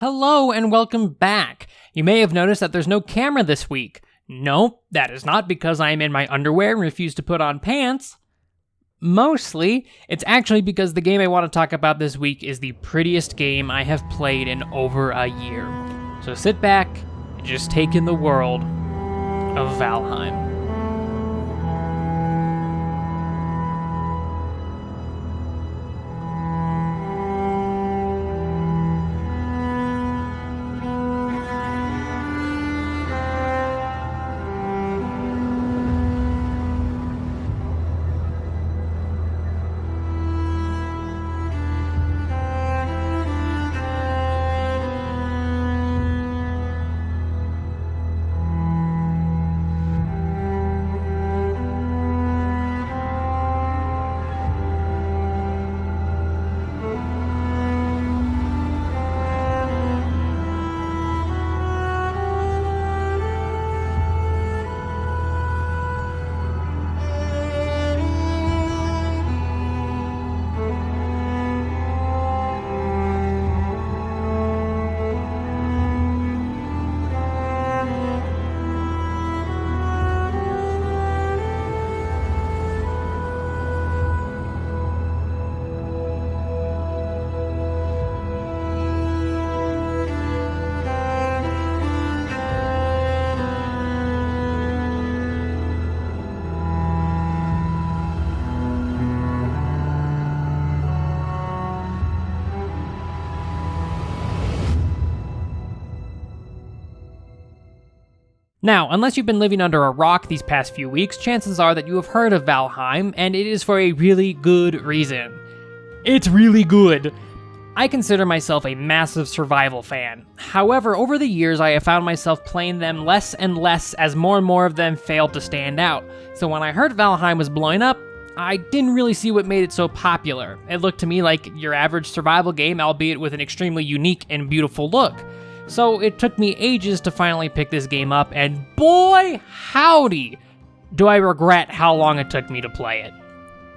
Hello and welcome back. You may have noticed that there's no camera this week. Nope, that is not because I am in my underwear and refuse to put on pants. Mostly, it's actually because the game I want to talk about this week is the prettiest game I have played in over a year. So sit back and just take in the world of Valheim. Now, unless you've been living under a rock these past few weeks, chances are that you have heard of Valheim, and it is for a really good reason. It's really good! I consider myself a massive survival fan. However, over the years I have found myself playing them less and less as more and more of them failed to stand out. So when I heard Valheim was blowing up, I didn't really see what made it so popular. It looked to me like your average survival game, albeit with an extremely unique and beautiful look. So it took me ages to finally pick this game up, and boy howdy, do I regret how long it took me to play it.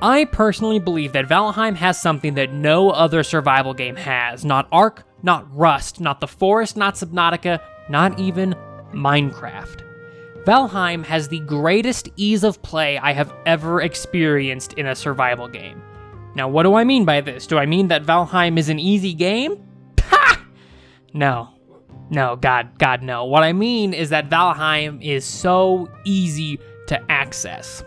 I personally believe that Valheim has something that no other survival game has. Not Ark, not Rust, not The Forest, not Subnautica, not even Minecraft. Valheim has the greatest ease of play I have ever experienced in a survival game. Now, what do I mean by this? Do I mean that Valheim is an easy game? Ha! No, God, no. What I mean is that Valheim is so easy to access.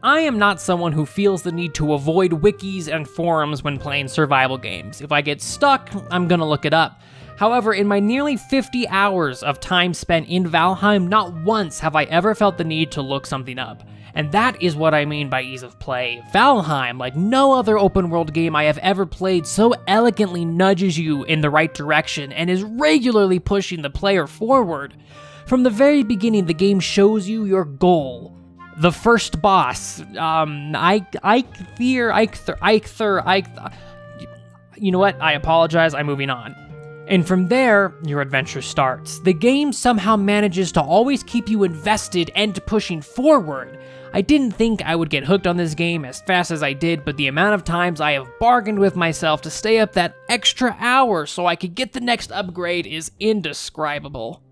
I am not someone who feels the need to avoid wikis and forums when playing survival games. If I get stuck, I'm gonna look it up. However, in my nearly 50 hours of time spent in Valheim, not once have I ever felt the need to look something up. And that is what I mean by ease of play. Valheim, like no other open world game I have ever played, so elegantly nudges you in the right direction and is regularly pushing the player forward. From the very beginning, the game shows you your goal. The first boss, you know what, I apologize, I'm moving on. And from there, your adventure starts. The game somehow manages to always keep you invested and pushing forward. I didn't think I would get hooked on this game as fast as I did, but the amount of times I have bargained with myself to stay up that extra hour so I could get the next upgrade is indescribable.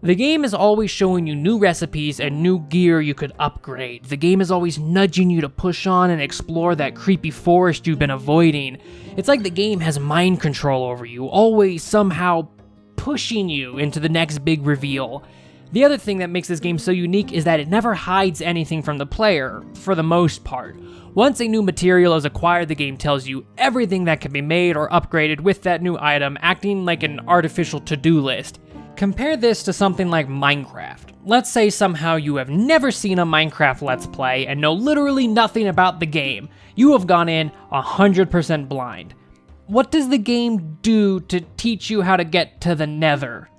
The game is always showing you new recipes and new gear you could upgrade. The game is always nudging you to push on and explore that creepy forest you've been avoiding. It's like the game has mind control over you, always somehow pushing you into the next big reveal. The other thing that makes this game so unique is that it never hides anything from the player, for the most part. Once a new material is acquired, the game tells you everything that can be made or upgraded with that new item, acting like an artificial to-do list. Compare this to something like Minecraft. Let's say somehow you have never seen a Minecraft Let's Play and know literally nothing about the game. You have gone in 100% blind. What does the game do to teach you how to get to the Nether?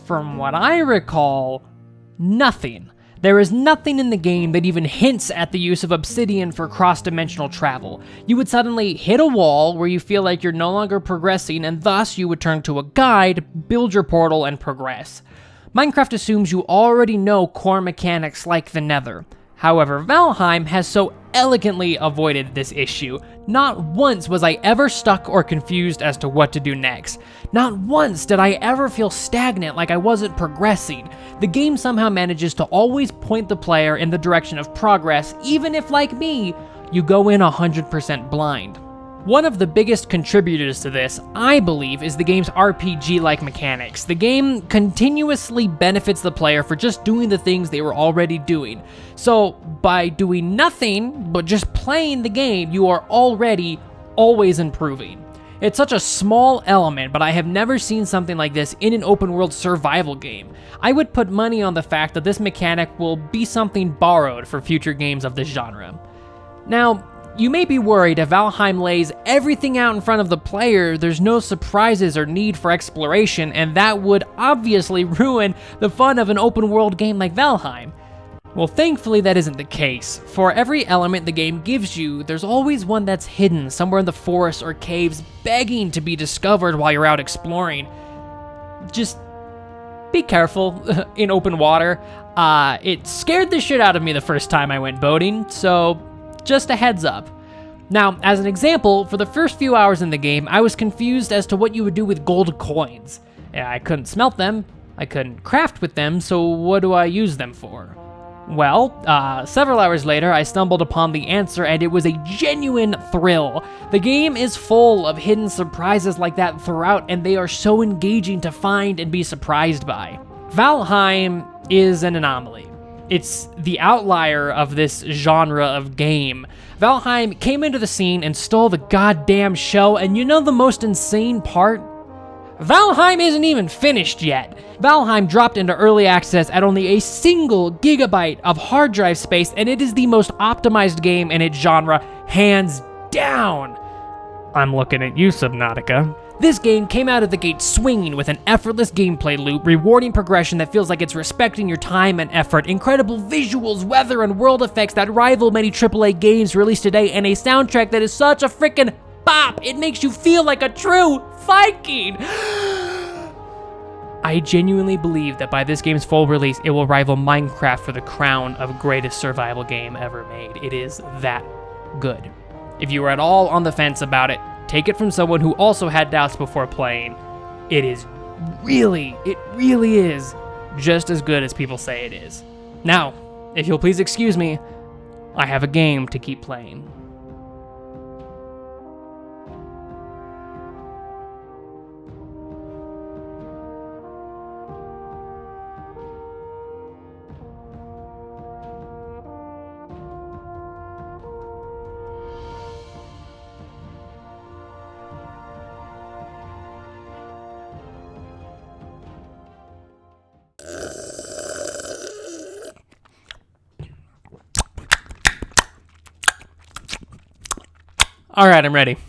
From what I recall, nothing. There is nothing in the game that even hints at the use of obsidian for cross-dimensional travel. You would suddenly hit a wall where you feel like you're no longer progressing, and thus you would turn to a guide, build your portal, and progress. Minecraft assumes you already know core mechanics like the Nether. However, Valheim has so elegantly avoided this issue. Not once was I ever stuck or confused as to what to do next. Not once did I ever feel stagnant like I wasn't progressing. The game somehow manages to always point the player in the direction of progress, even if, like me, you go in 100% blind. One of the biggest contributors to this, I believe, is the game's RPG-like mechanics. The game continuously benefits the player for just doing the things they were already doing. So, by doing nothing but just playing the game, you are already always improving. It's such a small element, but I have never seen something like this in an open-world survival game. I would put money on the fact that this mechanic will be something borrowed for future games of this genre. Now, you may be worried if Valheim lays everything out in front of the player, there's no surprises or need for exploration, and that would obviously ruin the fun of an open world game like Valheim. Well, thankfully that isn't the case. For every element the game gives you, there's always one that's hidden somewhere in the forest or caves, begging to be discovered while you're out exploring. Just be careful in open water. It scared the shit out of me the first time I went boating, so just a heads up. Now, as an example, for the first few hours in the game, I was confused as to what you would do with gold coins. Yeah, I couldn't smelt them, I couldn't craft with them, so what do I use them for? Well, several hours later, I stumbled upon the answer, and it was a genuine thrill. The game is full of hidden surprises like that throughout, and they are so engaging to find and be surprised by. Valheim is an anomaly. It's the outlier of this genre of game. Valheim came into the scene and stole the goddamn show, and you know the most insane part? Valheim isn't even finished yet. Valheim dropped into early access at only a single gigabyte of hard drive space, and it is the most optimized game in its genre, hands down. I'm looking at you, Subnautica. This game came out of the gate swinging with an effortless gameplay loop, rewarding progression that feels like it's respecting your time and effort, incredible visuals, weather, and world effects that rival many AAA games released today, and a soundtrack that is such a freaking bop, it makes you feel like a true Viking! I genuinely believe that by this game's full release, it will rival Minecraft for the crown of greatest survival game ever made. It is that good. If you are at all on the fence about it, take it from someone who also had doubts before playing. It really is just as good as people say it is. Now, if you'll please excuse me, I have a game to keep playing. All right, I'm ready.